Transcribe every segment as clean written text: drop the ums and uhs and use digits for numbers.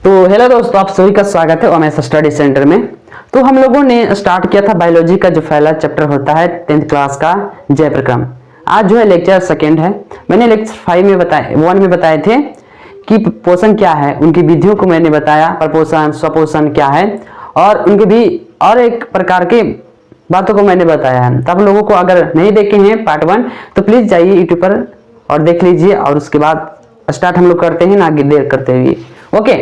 तो हेलो दोस्तों, आप सभी का स्वागत है ओमेस स्टडी सेंटर में। तो हम लोगों ने स्टार्ट किया था बायोलॉजी का जो पहला चैप्टर होता है 10th क्लास का जय प्रक्रम। आज जो है लेक्चर सेकंड है। मैंने लेक्चर 1 में बताए थे कि पोषण क्या है, उनकी विधियों को मैंने बताया, प्रपोषण स्वपोषण क्या है और उनके भी और एक प्रकार के बातों को मैंने बताया है। तो आप लोगों को अगर नहीं देखे हैं पार्ट 1 तो प्लीज जाइए यूट्यूब पर और देख लीजिए और उसके बाद स्टार्ट हम लोग करते हैं ना आगे देर करते हुए। ओके,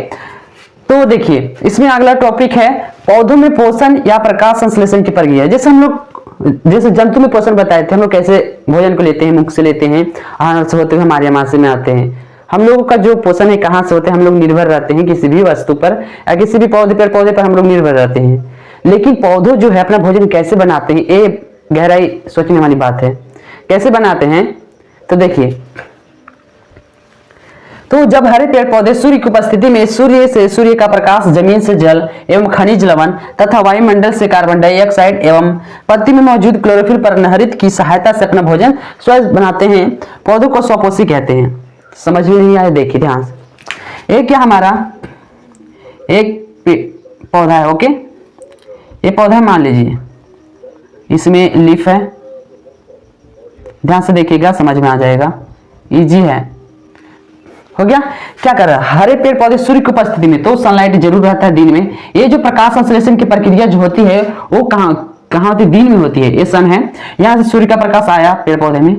तो देखिए इसमें अगला टॉपिक है पौधों में पोषण या प्रकाश संश्लेषण की प्रक्रिया। जैसे जंतु में पोषण बताए थे, हम लोग कैसे भोजन को लेते हैं, मुख से लेते हैं, आहार से होते हुए हमारे आमाशय में आते हैं। हम लोगों का जो पोषण है कहाँ से होते हैं, हम लोग निर्भर रहते हैं किसी भी वस्तु पर या किसी भी पौधे पर हम लोग निर्भर रहते हैं। लेकिन पौधों जो है अपना भोजन कैसे बनाते हैं, ये गहराई सोचने वाली बात है। कैसे बनाते हैं तो देखिए, तो जब हरे पेड़ पौधे सूर्य की उपस्थिति में सूर्य का प्रकाश, जमीन से जल एवं खनिज लवण तथा वायुमंडल से कार्बन डाइऑक्साइड एवं पत्ती में मौजूद क्लोरोफिल परिणहरित की सहायता से अपना भोजन स्वयं बनाते हैं, पौधों को स्वपोषी कहते हैं। समझ में नहीं आया, देखिए ध्यान से। एक क्या हमारा एक पौधा है। ओके, ये पौधा मान लीजिए, इसमें लीफ है, ध्यान से देखिएगा समझ में आ जाएगा, इजी है। हो गया। क्या कर रहा है, हरे पेड़ पौधे सूर्य की उपस्थिति में, तो सनलाइट जरूर रहता है दिन में। ये जो प्रकाश संश्लेषण की प्रक्रिया जो होती है वो कहाँ होती है, दिन में होती है। ये सन है, यहाँ से सूर्य का प्रकाश आया पेड़ पौधे में,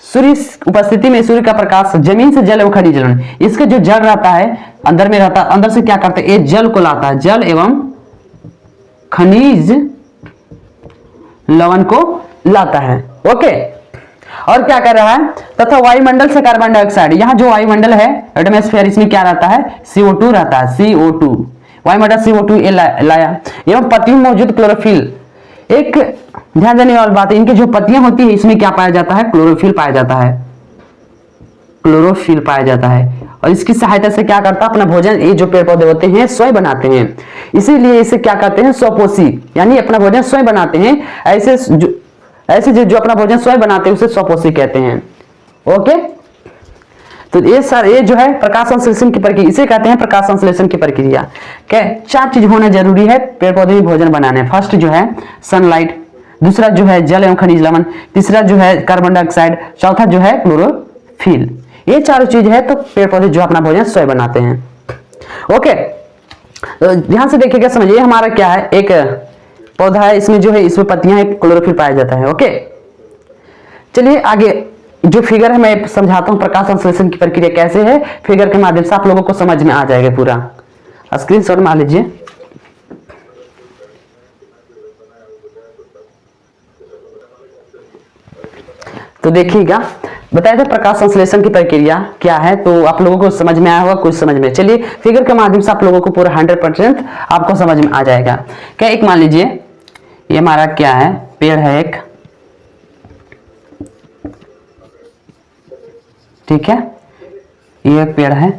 सूर्य उपस्थिति में सूर्य का प्रकाश, जमीन से जल एवं खनिज लवण, इसके जो जल रहता है अंदर में रहता है, अंदर से क्या करते हैं, ये जल को लाता है, जल एवं खनिज लवण को लाता है। ओके, और क्या कर रहा है, तथा वायुमंडल से कार्बन डाइऑक्साइड, यहाँ जो वायुमंडल है एटमॉस्फेयर, इसमें क्या रहता है, CO2 रहता है, CO2 वायुमंडल CO2 लाया, एवं पत्तियों में मौजूद क्लोरोफिल। एक ध्यान देने वाली बात है, इनकी जो पत्तियां होती है इसमें क्या पाया जाता है, क्लोरोफिल पाया जाता है, क्लोरोफिल पाया जाता है। और इसकी सहायता से क्या करता है, अपना भोजन ये जो पेड़ पौधे होते हैं स्वयं बनाते हैं, इसीलिए इसे क्या कहते हैं, स्वपोषी, यानी अपना भोजन स्वयं बनाते हैं। ऐसे जो अपना भोजन स्वयं बनाते हैं उसे स्वपोषी कहते हैं। ओके, तो ये जो है प्रकाश संश्लेषण की प्रक्रिया, इसे कहते हैं प्रकाश संश्लेषण की प्रक्रिया। क्या 4 चीज होना जरूरी है पेड़ पौधे में भोजन बनाने। फर्स्ट जो है सनलाइट, दूसरा जो है जल एवं खनिज लवण, तीसरा जो है कार्बन डाइऑक्साइड, चौथा जो है क्लोरोफिल। ये 4 चीज है तो पेड़ पौधे जो अपना भोजन स्वयं बनाते हैं। ओके, तो ध्यान से देखिएगा, समझिए हमारा क्या है, एक पौधा है, इसमें जो है इसमें पत्तियां है, क्लोरोफिल पाया जाता है। ओके, चलिए आगे जो फिगर है मैं समझाता हूं, प्रकाश संश्लेषण की प्रक्रिया कैसे है, फिगर के माध्यम से आप लोगों को समझ में आ जाएगा पूरा। स्क्रीनशॉट मार लीजिए। तो देखिएगा, बताया था प्रकाश संश्लेषण की प्रक्रिया क्या है, तो आप लोगों को समझ में आया होगा, कुछ समझ में। चलिए फिगर के माध्यम से आप लोगों को पूरा 100% आपको समझ में आ जाएगा। क्या, एक मान लीजिए ये हमारा क्या है, पेड़ है एक, ठीक है, ये पेड़ है।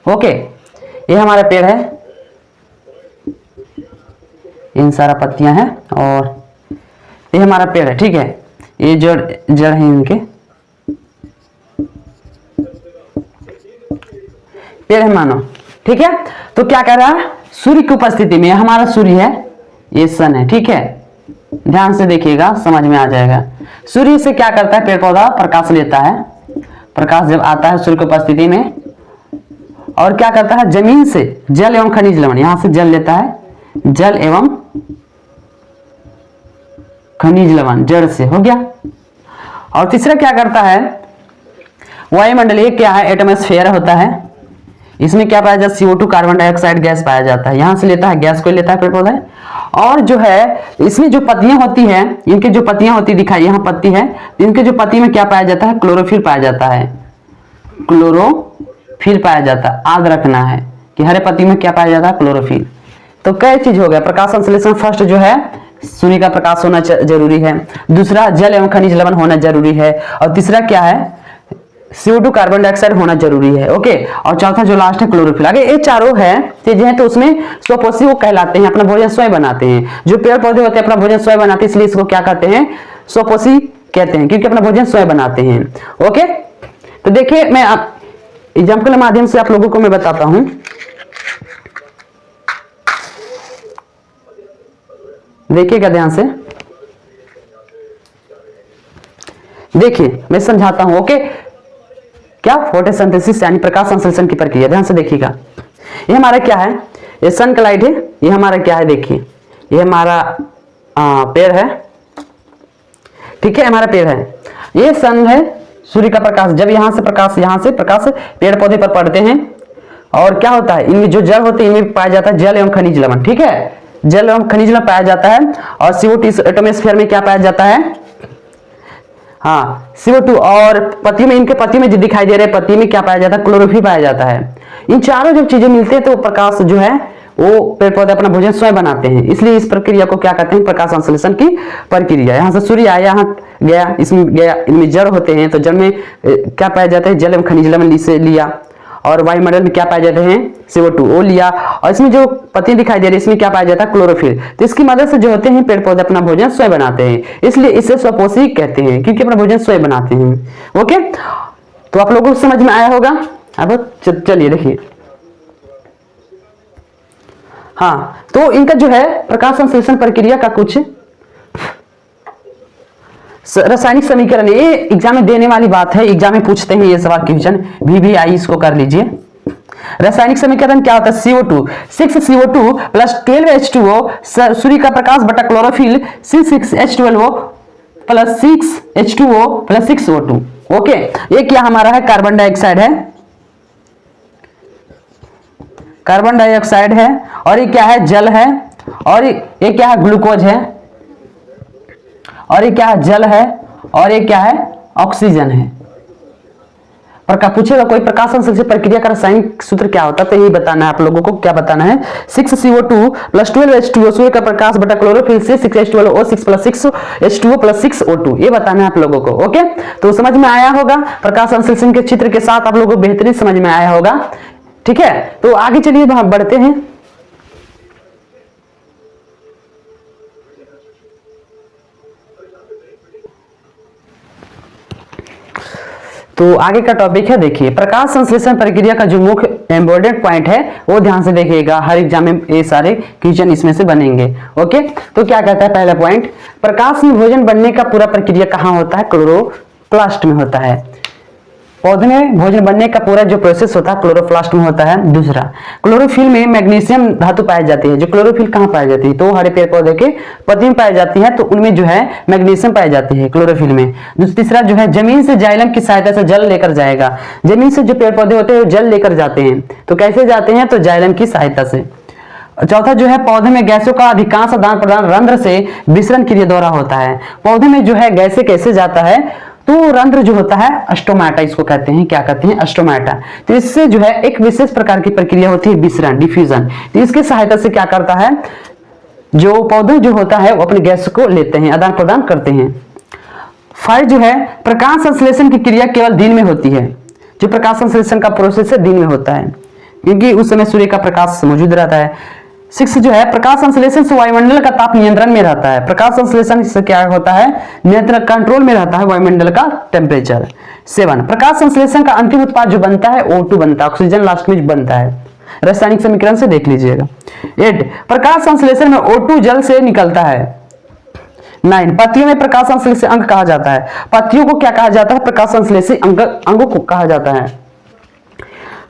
ओके, ये हमारा पेड़ है, इन सारा पत्तियां हैं और ये हमारा पेड़ है, ठीक है। ये जड़ है इनके, पेड़ है मानो, ठीक है। तो क्या कर रहा है, सूर्य की उपस्थिति में, हमारा सूर्य है, ये सन है, ठीक है। ध्यान से देखिएगा समझ में आ जाएगा। सूर्य से क्या करता है, पेड़ पौधा प्रकाश लेता है, प्रकाश जब आता है सूर्य की उपस्थिति में, और क्या करता है, जमीन से जल एवं खनिज लवण, यहां से जल लेता है, जल एवं खनिज लवण जड़ से, हो गया। और तीसरा क्या करता है, वायुमंडल, ये क्या है, एटमॉस्फेयर होता है, इसमें क्या पाया जाता है, CO2 कार्बन डाइऑक्साइड गैस पाया जाता है, यहां से लेता है, गैस को लेता है पेड़ पौधा। और जो है इसमें जो पत्तियां होती है, इनके जो पत्तियां होती दिखाई, यहाँ पत्ती है, इनके जो पत्ती में क्या पाया जाता है, क्लोरोफिल पाया जाता है, क्लोरोफिल पाया जाता है। याद रखना है कि हरे पत्ती में क्या पाया जाता है, क्लोरोफिल। तो कई चीज हो गया, प्रकाश संश्लेषण फर्स्ट जो है सूर्य का प्रकाश होना जरूरी है, दूसरा जल एवं खनिज लवण होना जरूरी है, और तीसरा क्या है, CO2 कार्बन डाइऑक्साइड होना जरूरी है। ओके, और चौथा जो लास्ट है क्लोरोफिल। आगे ये चारों है चीजें हैं, तो उसमें स्वपोषी वो कहलाते हैं, अपना भोजन स्वयं बनाते हैं। जो पेड़ पौधे होते हैं अपना भोजन स्वयं बनाते हैं, इसलिए इसको क्या कहते हैं, स्वपोषी कहते हैं, क्योंकि अपना भोजन स्वयं बनाते हैं। ओके, तो देखिए मैं एग्जाम्पल के माध्यम से आप लोगों को मैं बताता हूं। देखिएगा ध्यान से, देखिए मैं समझाता हूं। ओके, क्या फोटोसिंथेसिस यानी प्रकाश संश्लेषण की प्रक्रिया, ध्यान से देखिएगा। ये हमारा क्या है, ये सनलाइट है, ये हमारा क्या है, देखिए ये हमारा पेड़ है, ठीक है, हमारा पेड़ है, ये सन है, सूर्य का प्रकाश जब यहां से प्रकाश पेड़ पौधे पर पड़ते हैं, और क्या होता है, इनमें जो जल होते हैं इनमें पाया जाता है जल एवं खनिज लवण, ठीक है, जल एवं खनिज लवण पाया जाता है। और CO2 एटमॉस्फेयर में क्या पाया जाता है, हाँ CO2। और पत्ती में, इनके पत्ती में जो दिखाई दे रहे हैं, पत्ती में क्या पाया जाता है, क्लोरोफिल पाया जाता है। इन चारों जब चीजें मिलती है तो प्रकाश जो है वो पेड़ पौधे अपना भोजन स्वयं बनाते हैं, इसलिए इस प्रक्रिया को क्या कहते हैं, प्रकाश संश्लेषण की प्रक्रिया। यहाँ से सूर्य आया, यहाँ गया, इसमें गया, इनमें जड़ होते हैं, तो जड़ में क्या पाया जाता है, जल एवं खनिज लवण से लिया, और वायुमंडल में क्या पाए जाते हैं, CO2 वो लिया, और इसमें जो पत्ती दिखाई दे रही है इसमें क्या पाया जाता है, क्लोरोफिल। तो इसकी मदद से जो होते हैं पेड़ पौधे अपना भोजन स्वयं बनाते हैं, इसलिए इसे स्वपोषी कहते हैं, क्योंकि अपना भोजन स्वयं बनाते हैं। ओके, तो आप लोगों को समझ में आया होगा। अब चलिए देखिए, हाँ तो इनका जो है प्रकाश संश्लेषण प्रक्रिया का कुछ रासायनिक समीकरण, ये एग्जाम में देने वाली बात है, एग्जाम में पूछते हैं ये सवाल क्वेश्चन, VVI इसको कर लीजिए। रासायनिक समीकरण क्या होता है, CO2 6CO2 प्लस 12H2O, सूर्य का प्रकाश बटा chlorophyll C6H12O plus 6H2O plus 6O2। Okay, ये क्या हमारा है, कार्बन डाइऑक्साइड है, कार्बन डाइऑक्साइड है, और ये क्या है, जल है, और ये क्या है, ग्लूकोज है, और ये क्या है, जल है, और ये क्या है, ऑक्सीजन है। पूछेगा कोई प्रकाश संश्लेषण प्रक्रिया का रासायनिक सूत्र क्या होता है, तो यही बताना है आप लोगों को। क्या बताना है, 6CO2 प्लस 12H2O, सूर्य का प्रकाश बटा क्लोरोफिल से 6H12O6 plus 6H2O plus 6O2, ये बताना है आप लोगों को। ओके, तो समझ में आया होगा, प्रकाश संश्लेषण के चित्र के साथ आप लोगों को बेहतरीन समझ में आया होगा। ठीक है, तो आगे चलिए बढ़ते हैं। तो आगे का टॉपिक है, देखिए प्रकाश संश्लेषण प्रक्रिया का जो मुख्य इंपॉर्टेंट पॉइंट है वो ध्यान से देखिएगा, हर एग्जाम में ये सारे क्वेश्चन इसमें से बनेंगे। ओके, तो क्या कहता है पहला पॉइंट, प्रकाश में भोजन बनने का पूरा प्रक्रिया कहाँ होता है, क्लोरोप्लास्ट में होता है। पौधे में भोजन बनने का पूरा जो प्रोसेस होता है क्लोरोप्लास्ट में होता है। दूसरा, क्लोरोफिल में मैग्नीशियम धातु पाई जाती है। जो क्लोरोफिल कहाँ पाई जाती है, तो हरे पेड़ पौधे के पत्ती में पाई जाती है, तो उनमें जो है मैग्नीशियम पाई जाती है क्लोरोफिल में। तीसरा जो है, जमीन से जाइलम की सहायता से जल लेकर जाएगा। जमीन से जो पेड़ पौधे होते हैं वो जल लेकर जाते हैं, तो कैसे जाते हैं, तो जाइलम की सहायता से। चौथा जो है, पौधे में गैसों का अधिकांश आदान प्रदान रंध्र से विसरण क्रिया द्वारा होता है। पौधे में जो है गैसें कैसे जाता है, तो रंध्र जो होता है स्टोमाटा, इसको कहते हैं, क्या कहते हैं, स्टोमाटा। तो इससे जो है एक विशेष प्रकार की प्रक्रिया होती है विसरण, डिफ्यूजन। तो इसकी सहायता से क्या करता है, जो पौधे जो होता है वो अपने गैस को लेते हैं, आदान प्रदान करते हैं। 5 जो है, प्रकाश संश्लेषण की क्रिया केवल दिन में होती है। जो प्रकाश संश्लेषण का प्रोसेस है दिन में होता है, क्योंकि उस समय सूर्य का प्रकाश मौजूद रहता है। 6 जो है, प्रकाश संश्लेषण से वायुमंडल का ताप नियंत्रण में रहता है। प्रकाश संश्लेषण से क्या होता है, नियंत्रण कंट्रोल में रहता है वायुमंडल का टेम्परेचर। 7, प्रकाश संश्लेषण का अंतिम उत्पाद जो बनता है O2 बनता है, ऑक्सीजन लास्ट में बनता है, रासायनिक समीकरण से देख लीजिएगा। 8, प्रकाश संश्लेषण में O2 जल से निकलता है। 9, पत्तियों में प्रकाश संश्लेषी अंग कहा जाता है। पत्तियों को क्या कहा जाता है, प्रकाश संश्लेषी अंगों को कहा जाता है।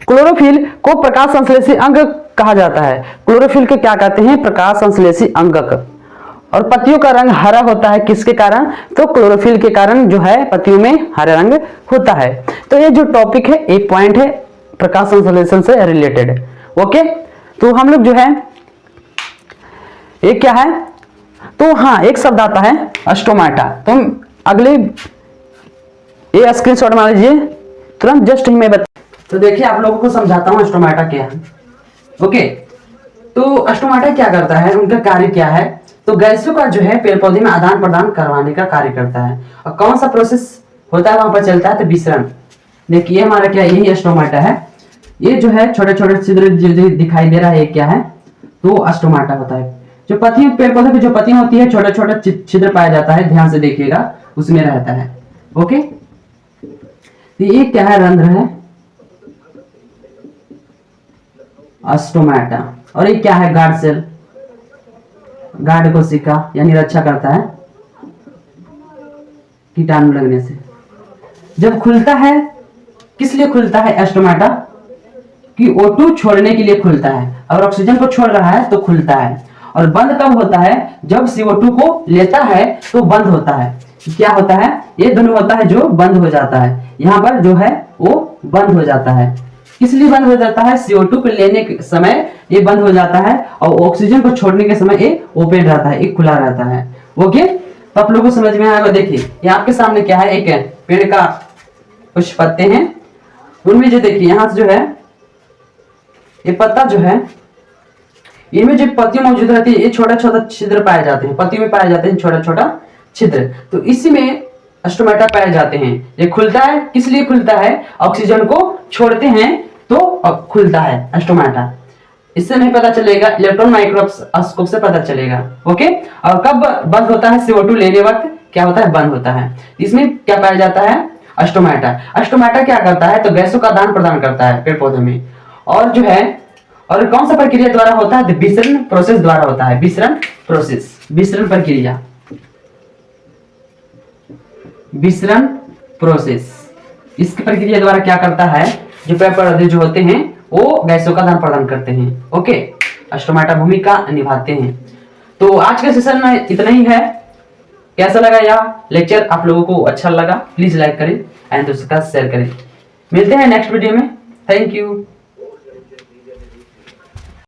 क्लोरोफिल को प्रकाश संश्लेषी अंग कहा जाता है। क्लोरोफिल के क्या कहते हैं, प्रकाश संश्लेषी अंगक। और पत्तियों का रंग हरा होता है, किसके कारण, तो क्लोरोफिल के कारण जो है पत्तियों में हरा रंग होता है। तो ये जो टॉपिक है, एक पॉइंट है प्रकाश संश्लेषण से रिलेटेड। ओके, तो हम लोग जो है ये क्या है, तो हाँ एक शब्द आता है स्टोमाटा। तो हम अगले ये स्क्रीनशॉट मान लीजिए, तुरंत जस्ट ही मैं तो देखिए आप लोगों को समझाता हूँ स्टोमाटा क्या है। ओके, तो स्टोमाटा क्या करता है, उनका कार्य क्या है, तो गैसों का जो है पेड़ पौधे में आदान प्रदान करवाने का कार्य करता है। और कौन सा प्रोसेस होता है वहां पर चलता है, तो विसरण। देखिए हमारा क्या, यही स्टोमाटा है। ये जो है छोटे छोटे छिद्र जो दिखाई दे रहा है, ये क्या है, तो स्टोमाटा होता है। जो पत्तियां, पेड़ पौधे की जो पत्तियां होती है, छोटे छोटे छिद्र पाया जाता है, ध्यान से देखिएगा, उसमें रहता है। ओके, तो ये क्या है, रंध्र है, अस्टोमाटा। और ये क्या है? गार्ड सेल, गार्ड कोशिका यानी रक्षा करता है कीटाणु लगने से। जब खुलता है, किस लिए खुलता है एस्टोमाटा? कि O2 छोड़ने के लिए खुलता है, और ऑक्सीजन को छोड़ रहा है तो खुलता है। और बंद कब होता है? जब CO2 को लेता है तो बंद होता है। क्या होता है? ये दोनों होता है जो बंद हो जाता है। यहाँ पर जो है वो बंद हो जाता है। किस लिए बंद हो जाता है? CO2 को लेने के समय ये बंद हो जाता है, और ऑक्सीजन को छोड़ने के समय ये ओपन रहता है, ये खुला रहता है। ओके, तो आप लोगों को समझ में आएगा। देखिए ये आपके सामने क्या है? एक पेड़ का कुछ पत्ते हैं, उनमें जो देखिए यहाँ से जो है ये पत्ता जो है, इनमें जो पत्तियां मौजूद रहती है, ये छोटा छोटा छिद्र पाए जाते हैं, पत्तियों में पाए जाते हैं छोटा छोटा छिद्र। तो इसी में अस्टोमेटा पाए जाते हैं। ये खुलता है, किस लिए खुलता है? ऑक्सीजन को छोड़ते हैं तो अब खुलता है अस्टोमेटा। इससे नहीं पता चलेगा, इलेक्ट्रॉन माइक्रोस्कोप से पता चलेगा। ओके, और कब बंद होता है? CO2 लेने वक्त क्या होता है? बंद होता है। इसमें क्या पाया जाता है? अस्टोमेटा। अस्टोमेटा क्या करता है? तो गैसों का आदान प्रदान करता है पेड़ पौधों में। और जो है, और कौन सा प्रक्रिया द्वारा होता है? तो विसरण प्रोसेस द्वारा होता है। विसरण प्रोसेस, विसरण प्रक्रिया, विसरण प्रोसेस। इस प्रक्रिया द्वारा क्या करता है? जो पेड़ पौधे जो होते हैं वो गैसों का आदान प्रदान करते हैं। ओके, अस्टोमेटा भूमिका निभाते हैं। तो आज के सेशन में इतना ही है। कैसा लगा यह लेक्चर? आप लोगों को अच्छा लगा? प्लीज लाइक करें एंड दोस्तों के साथ शेयर करें। मिलते हैं नेक्स्ट वीडियो में। Thank you.